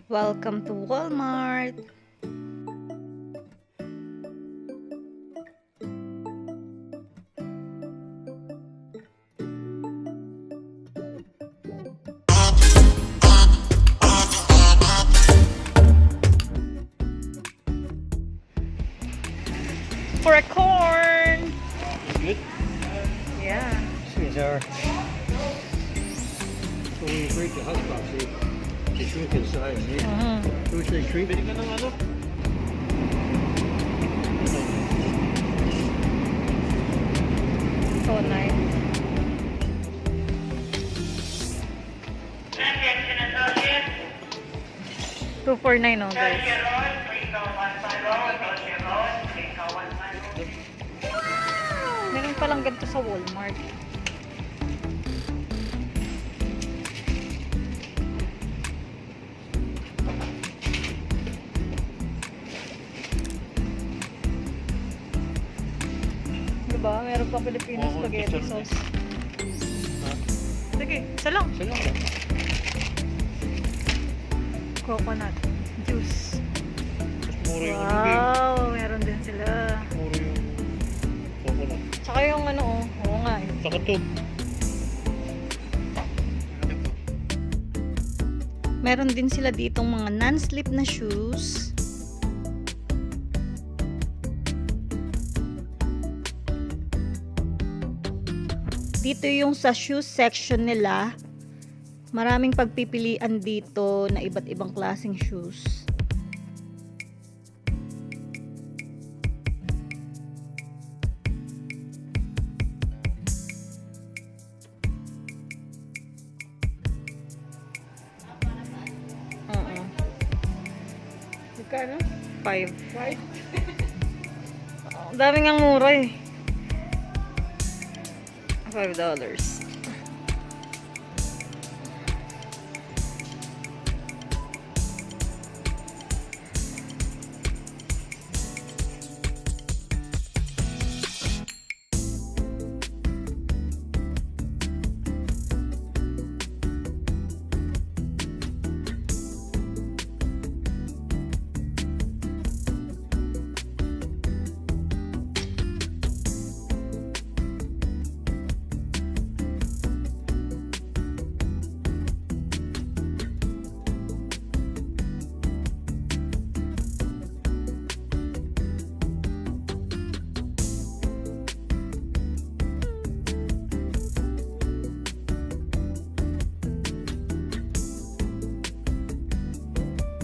Welcome to Walmart. For a corn. Good. Yeah. These are. So when you break the hot box, they shrink in size. Which they shrink. Bili ka ng ano? So nice. $249 oh guys. Meron palang ganito sa Walmart. Diba? Meron pang Filipino spaghetti sauce. Sige, isa lang. Saan lang ba? Coconut juice. Mas mura yung Wow, meron din sila. mura yung coconut. Tsaka yung ano, oo nga eh. Saka to. Meron din sila ditong mga non-slip na shoes. Dito yung sa shoes section nila. Maraming pagpipilian dito na iba't ibang klaseng shoes. Magkano? 5. 5? Ang dami ngang mura eh. $5.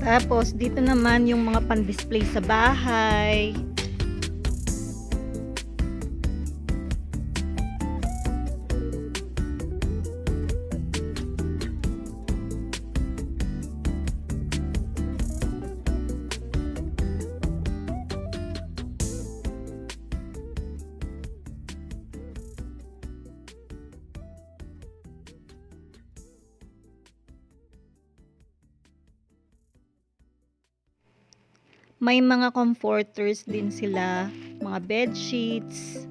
Tapos, dito naman yung mga pan-display sa bahay. May mga comforters din sila, mga bed sheets.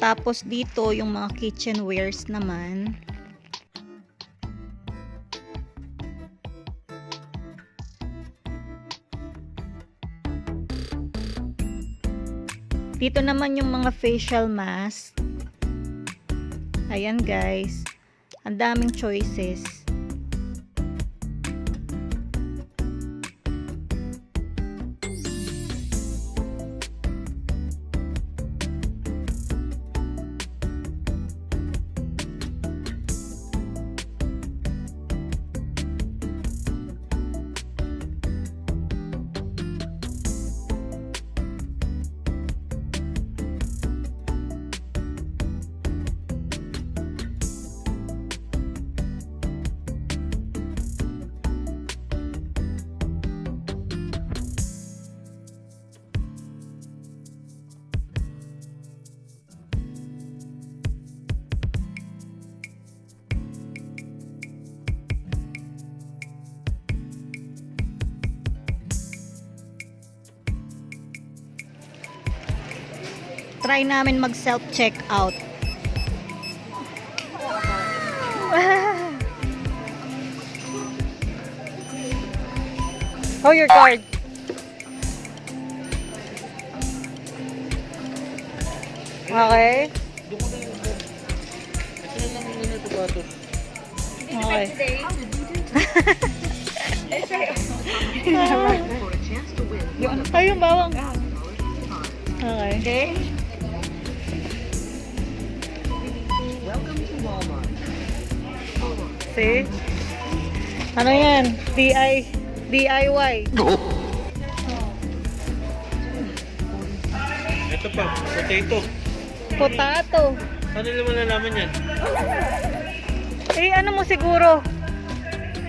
Tapos dito yung mga kitchenwares naman. Dito naman yung mga facial mask. Ayan guys. Ang daming choices. Try namin mag self-checkout. Oh, your card. Okay. Okay. Ay, yung bawang. Okay. See? Ano yan? DIY. Ito pa, potato. Potato. Ano naman nalaman yan? Eh, ano mo siguro?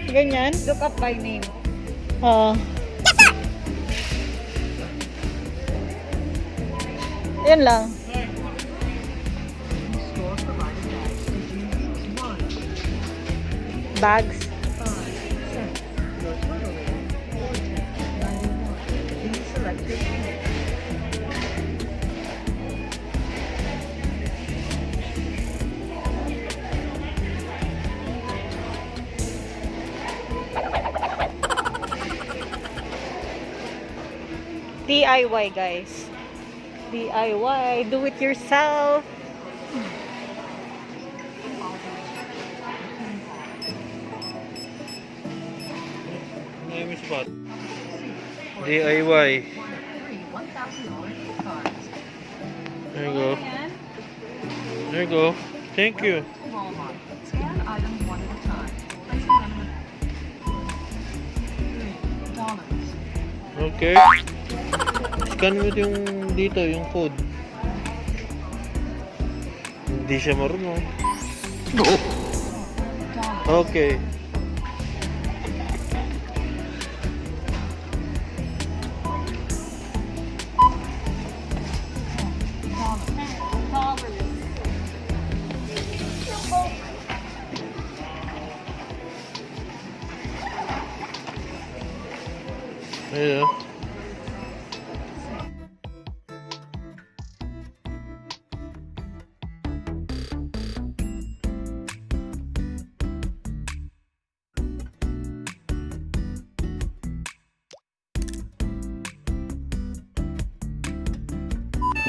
Ganyan? Look up by name. Oo. Yan lang. Bags. DIY guys. DIY, do it yourself. Name spot. DIY. There you go. There you go. Thank you. Scan items one at a time. Placing them in Okay. Scan mo yung dito, yung code. Hindi siya marunong. Okay. Ayan.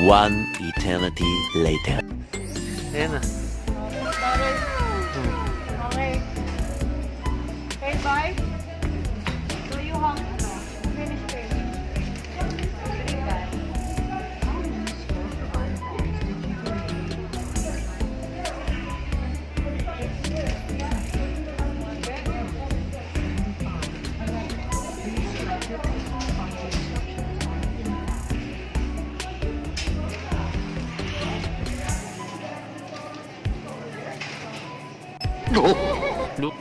One eternity later. Ayan na. Okay. Okay, bye. So you hungry now? Finish paying. Look.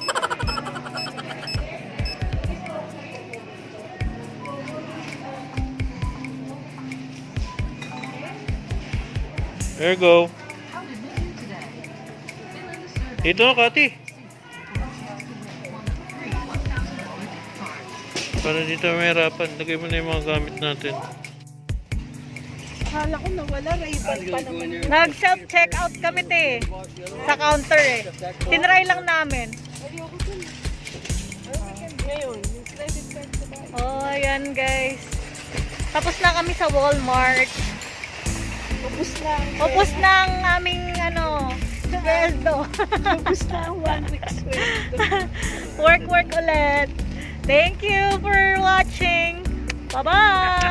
There you go. Dito na, Kati. Para dito mahirapan. Lagay mo na yung mga gamit natin. Akala ko nawala, Ray-Ban pa naman. Nag-self-checkout kami sa counter Tinry lang namin. Ayoko dun. Ngayon, yung credit card sa bahay. Oh, ayan guys. Tapos na kami sa Walmart. Ubus na ang Upos na ang aming sweldo. Ubus na ang 1 week's sweldo. Work ulit. Thank you for watching. Bye-bye!